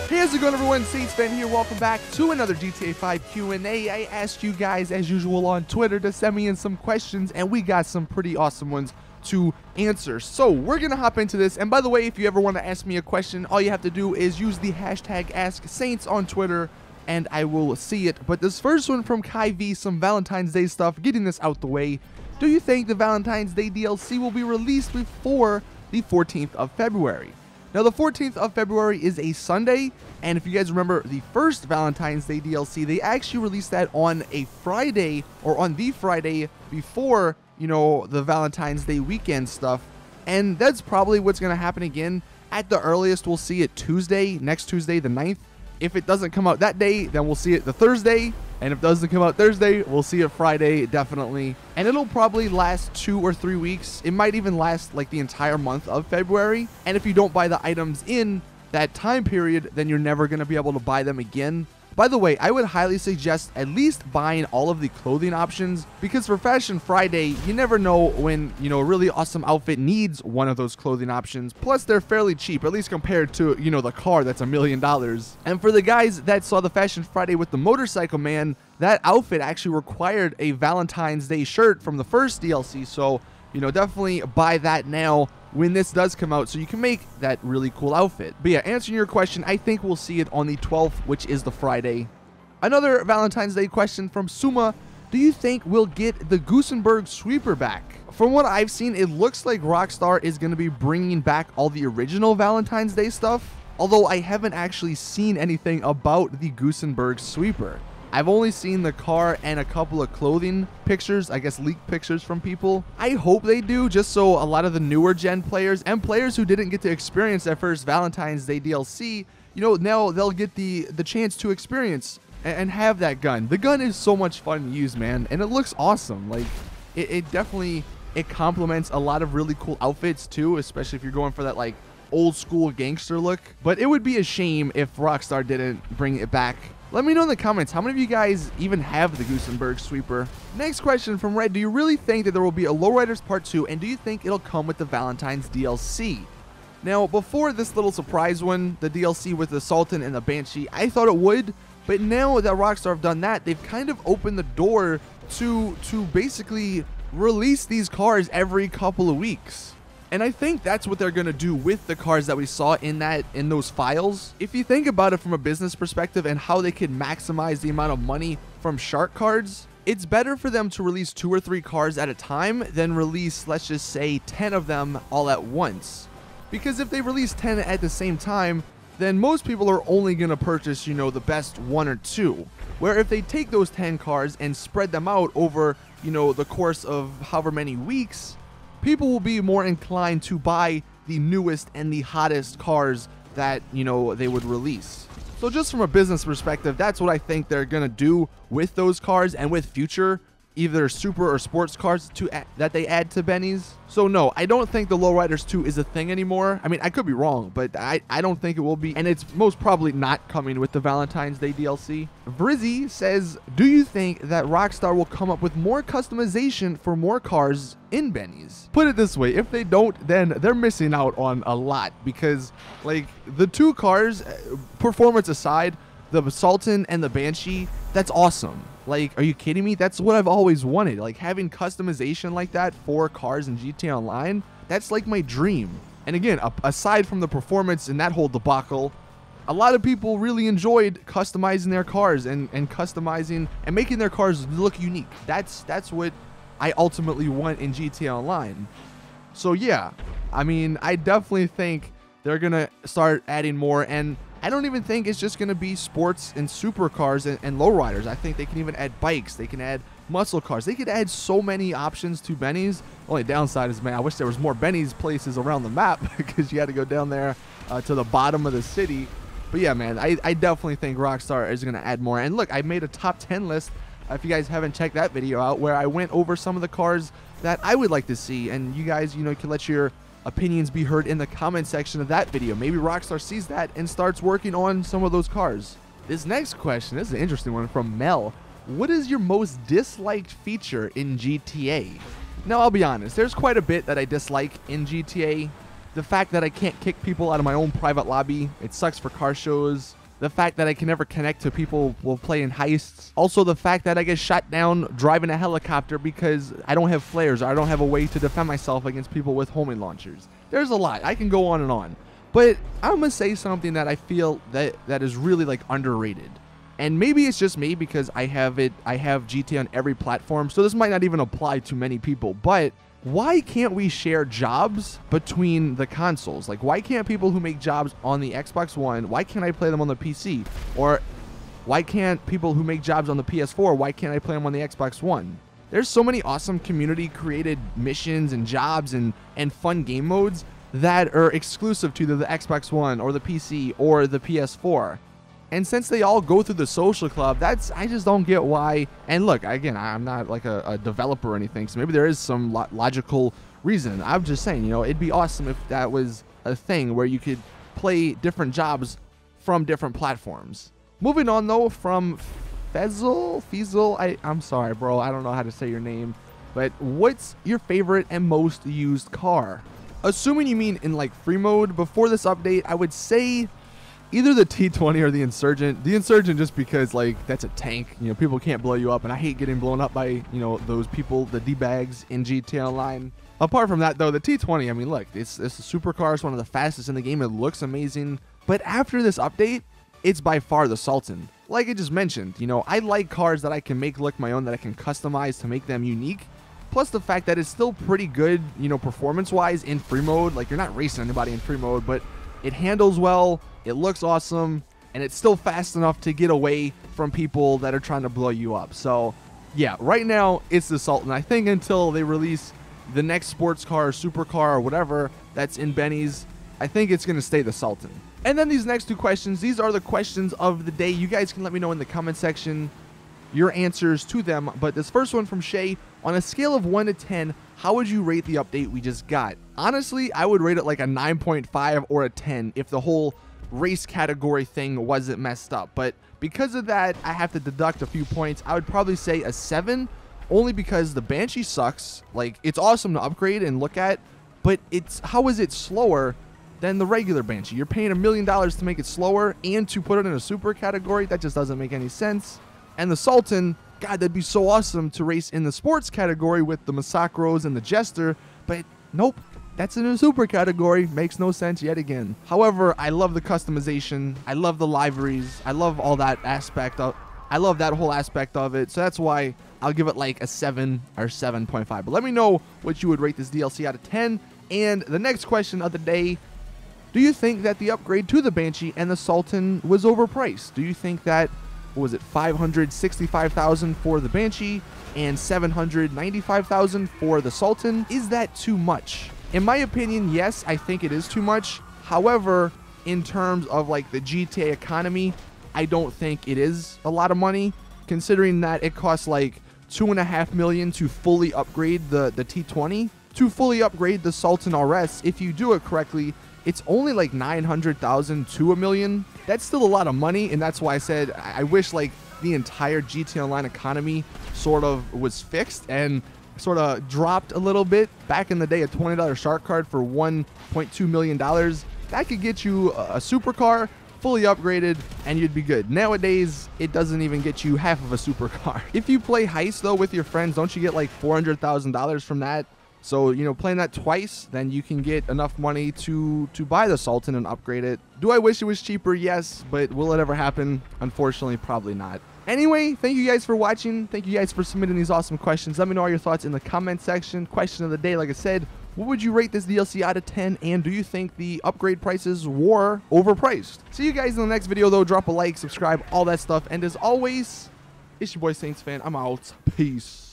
Hey, how's it going, everyone? Saintsfan here. Welcome back to another GTA 5 Q&A. I asked you guys, as usual, on Twitter to send me in some questions, and we got some pretty awesome ones to answer. So we're going to hop into this. And by the way, if you ever want to ask me a question, all you have to do is use the hashtag AskSaints on Twitter, and I will see it. But this first one from Kai V, some Valentine's Day stuff, getting this out the way. Do you think the Valentine's Day DLC will be released before the 14th of February? Now, the 14th of February is a Sunday, and if you guys remember the first Valentine's Day DLC, they actually released that on a Friday, or on the Friday before, you know, the Valentine's Day weekend stuff, and that's probably what's going to happen again. At the earliest, we'll see it Tuesday, next Tuesday, the 9th. If it doesn't come out that day, then we'll see it the Thursday. And if it doesn't come out Thursday, we'll see it Friday, definitely. And it'll probably last 2 or 3 weeks. It might even last like the entire month of February. And if you don't buy the items in that time period, then you're never going to be able to buy them again. By the way, I would highly suggest at least buying all of the clothing options, because for Fashion Friday, you never know when, you know, a really awesome outfit needs one of those clothing options. Plus, they're fairly cheap, at least compared to, you know, the car that's $1 million. And for the guys that saw the Fashion Friday with the Motorcycle Man, that outfit actually required a Valentine's Day shirt from the first DLC. So, you know, definitely buy that now when this does come out, so you can make that really cool outfit. But yeah, answering your question, I think we'll see it on the 12th, which is the Friday. Another Valentine's Day question from Suma. Do you think we'll get the Gusenberg sweeper back? From what I've seen, it looks like Rockstar is going to be bringing back all the original Valentine's Day stuff, although I haven't actually seen anything about the Gusenberg sweeper. I've only seen the car and a couple of clothing pictures, I guess leaked pictures from people. I hope they do, just so a lot of the newer gen players and players who didn't get to experience their first Valentine's Day DLC, you know, now they'll get the chance to experience and have that gun. The gun is so much fun to use, man, and it looks awesome. Like, it definitely, it complements a lot of really cool outfits too, especially if you're going for that, like, old school gangster look. But it would be a shame if Rockstar didn't bring it back. Let me know in the comments, how many of you guys even have the Gusenberg sweeper? Next question from Red. Do you really think that there will be a Lowriders Part 2, and do you think it'll come with the Valentine's DLC? Now, before this little surprise one, the DLC with the Sultan and the Banshee, I thought it would, but now that Rockstar have done that, they've kind of opened the door to basically release these cars every couple of weeks. And I think that's what they're going to do with the cars that we saw in those files. If you think about it from a business perspective and how they could maximize the amount of money from shark cards, it's better for them to release 2 or 3 cars at a time than release, let's just say, 10 of them all at once. Because if they release 10 at the same time, then most people are only going to purchase, you know, the best 1 or 2. Where if they take those 10 cars and spread them out over, you know, the course of however many weeks, people will be more inclined to buy the newest and the hottest cars that, you know, they would release. So just from a business perspective, that's what I think they're going to do with those cars and with future either super or sports cars that they add to Benny's. So no, I don't think the Lowriders 2 is a thing anymore. I mean, I could be wrong, but I don't think it will be, and it's most probably not coming with the Valentine's Day DLC. Vrizzy says, do you think that Rockstar will come up with more customization for more cars in Benny's? Put it this way, if they don't, then they're missing out on a lot, because like the 2 cars, performance aside, the Sultan and the Banshee, that's awesome. Like, are you kidding me? That's what I've always wanted. Like, having customization like that for cars in GTA Online, that's like my dream. And again, aside from the performance and that whole debacle, a lot of people really enjoyed customizing their cars and customizing and making their cars look unique. That's what I ultimately want in GTA Online. So yeah, I mean, I definitely think they're gonna start adding more, and I don't even think it's just going to be sports and supercars and lowriders. I think they can even add bikes. They can add muscle cars. They could add so many options to Benny's. Only downside is, man, I wish there was more Benny's places around the map because you had to go down there to the bottom of the city. But yeah, man, I definitely think Rockstar is going to add more. And look, I made a top 10 list, if you guys haven't checked that video out, where I went over some of the cars that I would like to see. And you guys, you know, can let your opinions be heard in the comment section of that video. Maybe Rockstar sees that and starts working on some of those cars. This next question, this is an interesting one from Mel. What is your most disliked feature in GTA? Now, I'll be honest, there's quite a bit that I dislike in GTA. The fact that I can't kick people out of my own private lobby. It sucks for car shows. The fact that I can never connect to people while playing heists. Also, the fact that I get shot down driving a helicopter because I don't have flares or I don't have a way to defend myself against people with homing launchers. There's a lot. I can go on and on. But I'm going to say something that I feel that is really like underrated. And maybe it's just me because I have GTA on every platform, so this might not even apply to many people. But why can't we share jobs between the consoles? Like, why can't people who make jobs on the Xbox One, why can't I play them on the PC? Or why can't people who make jobs on the PS4, why can't I play them on the Xbox One? There's so many awesome community-created missions and jobs and fun game modes that are exclusive to the Xbox One or the PC or the PS4. And since they all go through the social club, I just don't get why. And look, again, I'm not like a developer or anything, so maybe there is some logical reason. I'm just saying, you know, it'd be awesome if that was a thing where you could play different jobs from different platforms. Moving on, though, from Fezel, I'm sorry, bro, I don't know how to say your name, but what's your favorite and most used car? Assuming you mean in like free mode, before this update, I would say either the T20 or the Insurgent. The Insurgent just because, like, that's a tank. You know, people can't blow you up, and I hate getting blown up by, you know, those people, the D-bags in GTA Online. Apart from that, though, the T20, I mean, look, it's a supercar. It's one of the fastest in the game. It looks amazing. But after this update, it's by far the Sultan. Like I just mentioned, you know, I like cars that I can make look my own, that I can customize to make them unique. Plus the fact that it's still pretty good, you know, performance-wise in free mode. Like, you're not racing anybody in free mode, but it handles well, it looks awesome, and it's still fast enough to get away from people that are trying to blow you up. So, yeah, right now, it's the Sultan. I think until they release the next sports car or supercar or whatever that's in Benny's, I think it's going to stay the Sultan. And then these next two questions, these are the questions of the day. You guys can let me know in the comment section your answers to them. But this first one from Shay, on a scale of 1 to 10, how would you rate the update we just got? Honestly, I would rate it like a 9.5 or a 10 if the whole race category thing wasn't messed up. But because of that, I have to deduct a few points. I would probably say a 7, only because the Banshee sucks. Like, it's awesome to upgrade and look at, but how is it slower than the regular Banshee? You're paying $1 million to make it slower and to put it in a super category. That just doesn't make any sense. And the Sultan, God, that'd be so awesome to race in the sports category with the Masacros and the Jester, but nope, that's in a super category. Makes no sense yet again. However, I love the customization. I love the liveries. I love all that aspect of, I love that whole aspect of it. So that's why I'll give it like a 7 or 7.5. But let me know what you would rate this DLC out of 10. And the next question of the day, do you think that the upgrade to the Banshee and the Sultan was overpriced? Do you think that, what was it, $565,000 for the Banshee and $795,000 for the Sultan? Is that too much? In my opinion, yes, I think it is too much. However, in terms of like the GTA economy, I don't think it is a lot of money, considering that it costs like $2.5 million to fully upgrade the T20. To fully upgrade the Sultan RS, if you do it correctly, it's only like $900,000 to $1 million. That's still a lot of money, and that's why I said I wish like the entire GTA Online economy sort of was fixed and sort of dropped a little bit. Back in the day, a $20 shark card for $1.2 million, that could get you a supercar, fully upgraded, and you'd be good. Nowadays, it doesn't even get you half of a supercar. If you play Heist, though, with your friends, don't you get like $400,000 from that? So, you know, playing that twice, then you can get enough money to buy the Sultan and upgrade it. Do I wish it was cheaper? Yes, but will it ever happen? Unfortunately, probably not. Anyway, thank you guys for watching. Thank you guys for submitting these awesome questions. Let me know all your thoughts in the comment section. Question of the day, like I said, what would you rate this DLC out of 10? And do you think the upgrade prices were overpriced? See you guys in the next video, though. Drop a like, subscribe, all that stuff. And as always, it's your boy Saintsfan. I'm out. Peace.